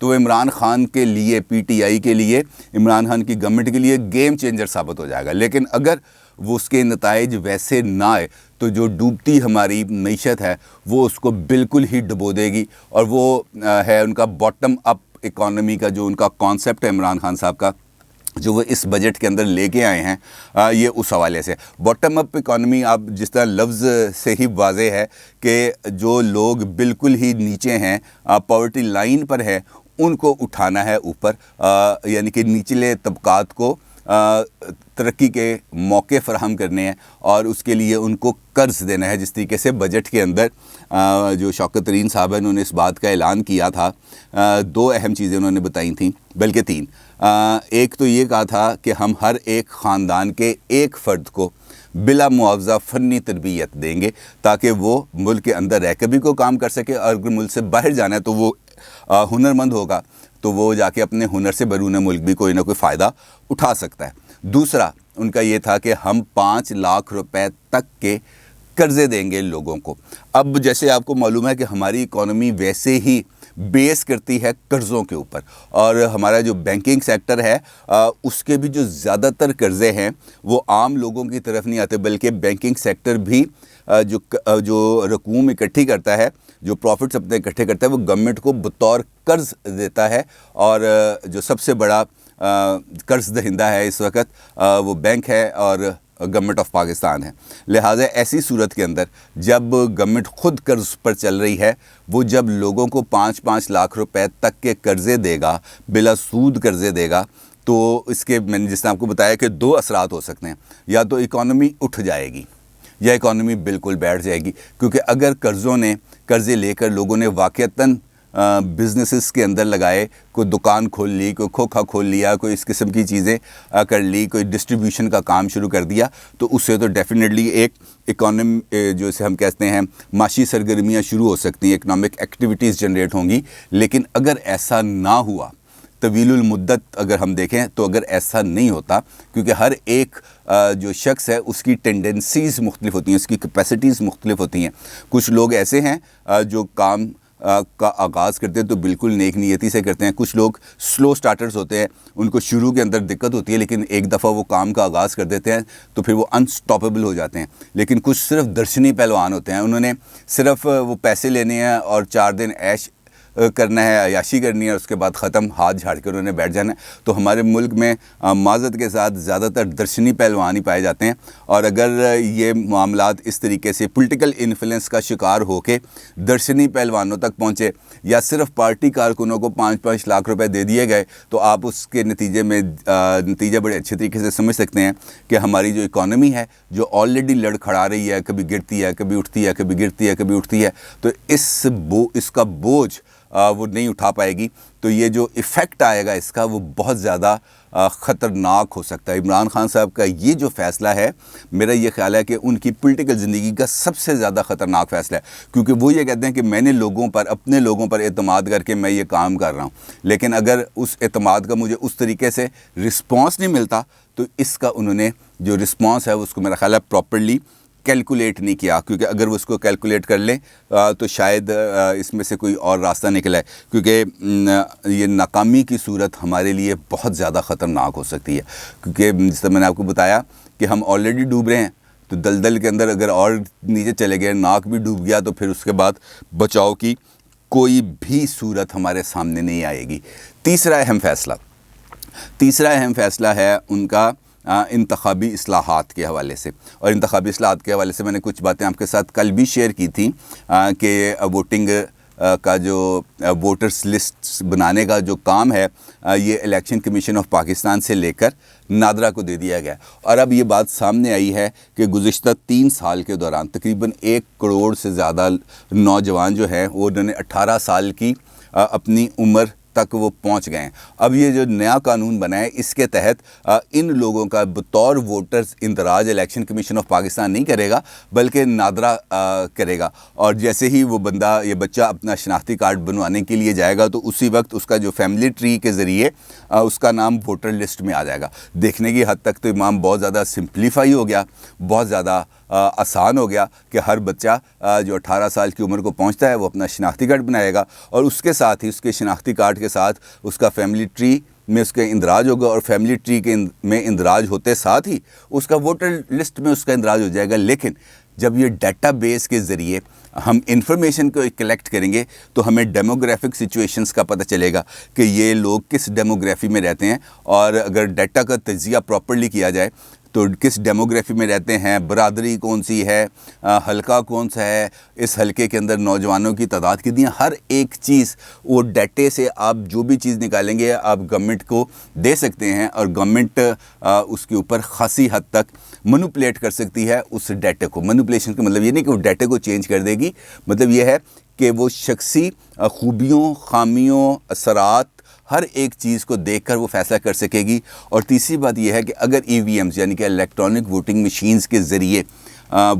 تو وہ عمران خان کے لیے، پی ٹی آئی کے لیے، عمران خان کی گورنمنٹ کے لیے گیم چینجر ثابت ہو جائے گا۔ لیکن اگر وہ اس کے نتائج ویسے نہ آئے تو جو ڈوبتی ہماری معیشت ہے وہ اس کو بالکل ہی ڈبو دے گی، اور وہ ہے ان کا باٹم اپ اکانومی کا جو ان کا کانسیپٹ ہے عمران خان صاحب کا، جو وہ اس بجٹ کے اندر لے کے آئے ہیں، یہ اس حوالے سے باٹم اپ اکانومی آپ جس طرح لفظ سے ہی واضح ہے کہ جو لوگ بالکل ہی نیچے ہیں، پاورٹی لائن پر ہیں، ان کو اٹھانا ہے اوپر، یعنی کہ نچلے طبقات کو ترقی کے موقع فراہم کرنے ہیں، اور اس کے لیے ان کو قرض دینا ہے۔ جس طریقے سے بجٹ کے اندر جو شوکت ترین صاحب ہیں انہوں نے اس بات کا اعلان کیا تھا، دو اہم چیزیں انہوں نے بتائی تھیں، بلکہ تین۔ ایک تو یہ کہا تھا کہ ہم ہر ایک خاندان کے ایک فرد کو بلا معاوضہ فنی تربیت دیں گے تاکہ وہ ملک کے اندر رہ کے بھی کوئی کام کر سکے، اور اگر ملک سے باہر جانا ہے تو وہ ہنرمند ہوگا تو وہ جا کے اپنے ہنر سے بیرون ملک بھی کوئی نہ کوئی فائدہ اٹھا سکتا ہے۔ دوسرا ان کا یہ تھا کہ ہم 5 لاکھ روپے تک کے قرضے دیں گے لوگوں کو۔ اب جیسے آپ کو معلوم ہے کہ ہماری اکانومی ویسے ہی بیس کرتی ہے قرضوں کے اوپر، اور ہمارا جو بینکنگ سیکٹر ہے اس کے بھی جو زیادہ تر قرضے ہیں وہ عام لوگوں کی طرف نہیں آتے، بلکہ بینکنگ سیکٹر بھی جو رقوم اکٹھی کرتا ہے، جو پروفٹس اپنے اکٹھے کرتا ہے، وہ گورنمنٹ کو بطور قرض دیتا ہے، اور جو سب سے بڑا قرض دہندہ ہے اس وقت وہ بینک ہے اور گورنمنٹ آف پاکستان ہے۔ لہٰذا ایسی صورت کے اندر جب گورنمنٹ خود قرض پر چل رہی ہے، وہ جب لوگوں کو 5 لاکھ روپے تک کے قرضے دے گا، بلا سود قرضے دے گا، تو اس کے میں نے جس نے آپ کو بتایا کہ 2 اثرات ہو سکتے ہیں، یا تو اکانومی اٹھ جائے گی یا اکانومی بالکل بیٹھ جائے گی، کیونکہ اگر قرضے لے کر لوگوں نے واقعتاً بزنسز کے اندر لگائے، کوئی دکان کھول لی، کوئی کھوکھا کھول لیا، کوئی اس قسم کی چیزیں کر لی، کوئی ڈسٹریبیوشن کا کام شروع کر دیا، تو اس سے تو ڈیفینیٹلی ایک اکانومی جو اسے ہم کہتے ہیں معاشی سرگرمیاں شروع ہو سکتی ہیں، اکنامک ایکٹیویٹیز جنریٹ ہوں گی۔ لیکن اگر ایسا نہ ہوا، طویل المدت اگر ہم دیکھیں تو اگر ایسا نہیں ہوتا، کیونکہ ہر ایک جو شخص ہے اس کی ٹینڈنسیز مختلف ہوتی ہیں، اس کی کیپیسٹیز مختلف ہوتی ہیں۔ کچھ لوگ ایسے ہیں جو کام کا آغاز کرتے ہیں تو بالکل نیک نیتی سے کرتے ہیں، کچھ لوگ سلو سٹارٹرز ہوتے ہیں، ان کو شروع کے اندر دقت ہوتی ہے، لیکن ایک دفعہ وہ کام کا آغاز کر دیتے ہیں تو پھر وہ انسٹاپیبل ہو جاتے ہیں۔ لیکن کچھ صرف درشنی پہلوان ہوتے ہیں، انہوں نے صرف وہ پیسے لینے ہیں اور 4 دن عیش کرنا ہے، عیاشی کرنی ہے، اور اس کے بعد ختم، ہاتھ جھاڑ کے انہوں نے بیٹھ جانا ہے۔ تو ہمارے ملک میں معذرت کے ساتھ زیادہ تر درشنی پہلوان ہی پائے جاتے ہیں، اور اگر یہ معاملات اس طریقے سے پولیٹیکل انفلوئنس کا شکار ہو کے درشنی پہلوانوں تک پہنچے، یا صرف پارٹی کارکنوں کو 5 لاکھ روپے دے دیے گئے، تو آپ اس کے نتیجہ بڑے اچھے طریقے سے سمجھ سکتے ہیں کہ ہماری جو اکانومی ہے، جو آلریڈی لڑکھڑا رہی ہے، کبھی گرتی ہے، کبھی اٹھتی ہے، کبھی گرتی ہے، کبھی اٹھتی ہے، تو اس کا بوجھ وہ نہیں اٹھا پائے گی۔ تو یہ جو ایفیکٹ آئے گا اس کا، وہ بہت زیادہ خطرناک ہو سکتا ہے۔ عمران خان صاحب کا یہ جو فیصلہ ہے، میرا یہ خیال ہے کہ ان کی پولیٹیکل زندگی کا سب سے زیادہ خطرناک فیصلہ ہے، کیونکہ وہ یہ کہتے ہیں کہ میں نے اپنے لوگوں پر اعتماد کر کے میں یہ کام کر رہا ہوں، لیکن اگر اس اعتماد کا مجھے اس طریقے سے رسپانس نہیں ملتا، تو اس کا انہوں نے جو رسپانس ہے اس کو میرا خیال ہے پراپرلی کیلکولیٹ نہیں کیا، کیونکہ اگر وہ اس کو کیلکولیٹ کر لیں تو شاید اس میں سے کوئی اور راستہ نکل آئے، کیونکہ یہ ناکامی کی صورت ہمارے لیے بہت زیادہ خطرناک ہو سکتی ہے، کیونکہ جس طرح میں نے آپ کو بتایا کہ ہم آلریڈی ڈوب رہے ہیں، تو دلدل کے اندر اگر اور نیچے چلے گئے، ناک بھی ڈوب گیا، تو پھر اس کے بعد بچاؤ کی کوئی بھی صورت ہمارے سامنے نہیں آئے گی۔ تیسرا اہم فیصلہ ہے ان کا انتخابی اصلاحات کے حوالے سے، اور انتخابی اصلاحات کے حوالے سے میں نے کچھ باتیں آپ کے ساتھ کل بھی شیئر کی تھیں کہ ووٹنگ کا جو ووٹرز لسٹ بنانے کا جو کام ہے، یہ الیکشن کمیشن آف پاکستان سے لے کر نادرا کو دے دیا گیا، اور اب یہ بات سامنے آئی ہے کہ گزشتہ 3 سال کے دوران تقریباً 1 کروڑ سے زیادہ نوجوان جو ہیں، وہ انہوں نے 18 سال کی اپنی عمر تک وہ پہنچ گئے ہیں۔ اب یہ جو نیا قانون بنا ہے، اس کے تحت ان لوگوں کا بطور ووٹرز اندراج الیکشن کمیشن آف پاکستان نہیں کرے گا، بلکہ نادرا کرے گا، اور جیسے ہی وہ بچہ اپنا شناختی کارڈ بنوانے کے لیے جائے گا، تو اسی وقت اس کا جو فیملی ٹری کے ذریعے اس کا نام ووٹر لسٹ میں آ جائے گا۔ دیکھنے کی حد تک تو امام بہت زیادہ سمپلیفائی ہو گیا، بہت زیادہ آسان ہو گیا کہ ہر بچہ جو 18 سال کی عمر کو پہنچتا ہے وہ اپنا شناختی کارڈ بنائے گا، اور اس کے ساتھ ہی اس کے شناختی کارڈ کے ساتھ اس کا فیملی ٹری میں اس کا اندراج ہوگا، اور فیملی ٹری کے میں اندراج ہوتے ساتھ ہی اس کا ووٹر لسٹ میں اس کا اندراج ہو جائے گا۔ لیکن جب یہ ڈیٹا بیس کے ذریعے ہم انفارمیشن کو کلیکٹ کریں گے تو ہمیں ڈیموگرافک سچویشنز کا پتہ چلے گا کہ یہ لوگ کس ڈیموگرافی میں رہتے ہیں، اور اگر ڈیٹا کا تجزیہ پراپرلی کیا جائے تو کس ڈیموگرافی میں رہتے ہیں، برادری کون سی ہے، حلقہ کون سا ہے، اس حلقے کے اندر نوجوانوں کی تعداد کتنی ہے، ہر ایک چیز وہ ڈیٹے سے آپ جو بھی چیز نکالیں گے آپ گورنمنٹ کو دے سکتے ہیں، اور گورنمنٹ اس کے اوپر خاصی حد تک مینوپولیٹ کر سکتی ہے اس ڈیٹے کو۔ مینوپولیشن کا مطلب یہ نہیں کہ وہ ڈیٹے کو چینج کر دے گی، مطلب یہ ہے کہ وہ شخصی خوبیوں، خامیوں، اثرات، ہر ایک چیز کو دیکھ کر وہ فیصلہ کر سکے گی۔ اور تیسری بات یہ ہے کہ اگر ای وی ایمز یعنی کہ الیکٹرانک ووٹنگ مشینز کے ذریعے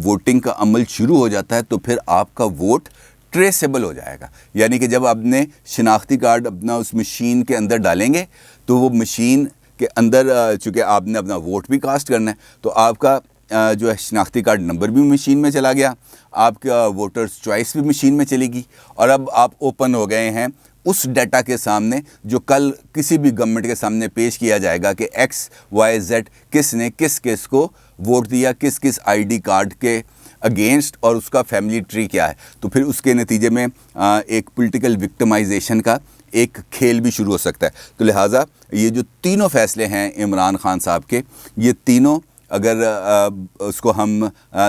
ووٹنگ کا عمل شروع ہو جاتا ہے تو پھر آپ کا ووٹ ٹریسیبل ہو جائے گا، یعنی کہ جب آپ نے شناختی کارڈ اپنا اس مشین کے اندر ڈالیں گے تو وہ مشین کے اندر چونکہ آپ نے اپنا ووٹ بھی کاسٹ کرنا ہے تو آپ کا جو ہے شناختی کارڈ نمبر بھی مشین میں چلا گیا، آپ کا ووٹرز چوائس بھی مشین میں چلے گی، اور اب آپ اوپن ہو گئے ہیں اس ڈیٹا کے سامنے جو کل کسی بھی گورنمنٹ کے سامنے پیش کیا جائے گا کہ ایکس وائی زیڈ کس نے کس کس کو ووٹ دیا، کس کس آئی ڈی کارڈ کے اگینسٹ، اور اس کا فیملی ٹری کیا ہے۔ تو پھر اس کے نتیجے میں ایک پولیٹیکل وکٹمائزیشن کا ایک کھیل بھی شروع ہو سکتا ہے۔ تو لہٰذا یہ جو تینوں فیصلے ہیں عمران خان صاحب کے، یہ تینوں اگر اس کو ہم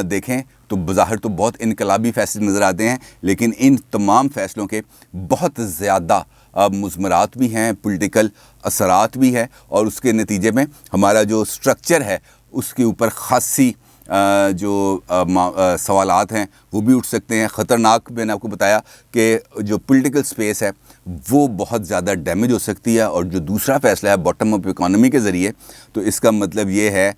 دیکھیں تو بظاہر تو بہت انقلابی فیصلے نظر آتے ہیں، لیکن ان تمام فیصلوں کے بہت زیادہ مضمرات بھی ہیں، پولیٹیکل اثرات بھی ہے، اور اس کے نتیجے میں ہمارا جو سٹرکچر ہے اس کے اوپر خاصی جو سوالات ہیں وہ بھی اٹھ سکتے ہیں۔ خطرناک، میں نے آپ کو بتایا کہ جو پولیٹیکل سپیس ہے وہ بہت زیادہ ڈیمیج ہو سکتی ہے، اور جو دوسرا فیصلہ ہے باٹم اپ اکانومی کے ذریعے، تو اس کا مطلب یہ ہے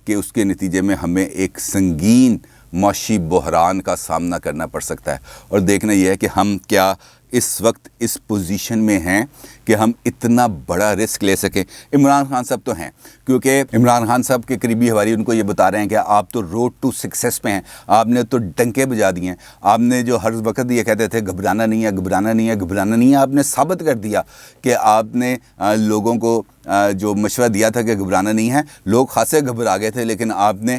کہ اس کے نتیجے میں ہمیں ایک سنگین معاشی بحران کا سامنا کرنا پڑ سکتا ہے، اور دیکھنا یہ ہے کہ ہم کیا اس وقت اس پوزیشن میں ہیں کہ ہم اتنا بڑا رسک لے سکیں۔ عمران خان صاحب تو ہیں، کیونکہ عمران خان صاحب کے قریبی حواری ان کو یہ بتا رہے ہیں کہ آپ تو روڈ ٹو سکسیس پہ ہیں، آپ نے تو ڈنکے بجا دیے ہیں، آپ نے جو ہر وقت یہ کہتے تھے گھبرانا نہیں ہے، گھبرانا نہیں ہے، گھبرانا نہیں ہے، آپ نے ثابت کر دیا کہ آپ نے لوگوں کو جو مشورہ دیا تھا کہ گھبرانا نہیں ہے، لوگ خاصے گھبرا گئے تھے، لیکن آپ نے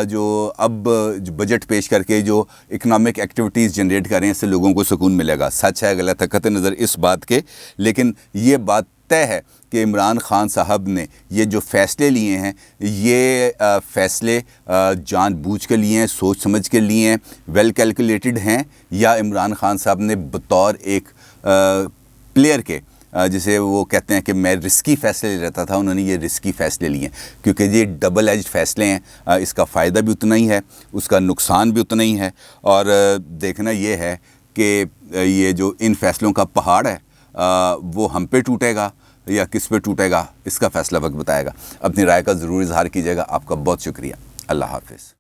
جو اب بجٹ پیش کر کے جو اکنامک ایکٹیویٹیز جنریٹ کر رہے ہیں اس سے لوگوں کو سکون ملے گا۔ سچ ہے غلط ہے قطع نظر اس بات کے، لیکن یہ بات طے ہے کہ عمران خان صاحب نے یہ جو فیصلے لیے ہیں یہ فیصلے جان بوجھ کے لیے ہیں، سوچ سمجھ کے لیے ہیں، ویل کیلکولیٹڈ ہیں، یا عمران خان صاحب نے بطور ایک پلیئر کے جسے وہ کہتے ہیں کہ میں رسکی فیصلے لے رہتا تھا، انہوں نے یہ رسکی فیصلے لیے ہیں، کیونکہ یہ ڈبل ایجڈ فیصلے ہیں، اس کا فائدہ بھی اتنا ہی ہے، اس کا نقصان بھی اتنا ہی ہے، اور دیکھنا یہ ہے کہ یہ جو ان فیصلوں کا پہاڑ ہے وہ ہم پہ ٹوٹے گا یا کس پہ ٹوٹے گا، اس کا فیصلہ وقت بتائے گا۔ اپنی رائے کا ضرور اظہار کیجیے گا۔ آپ کا بہت شکریہ۔ اللہ حافظ۔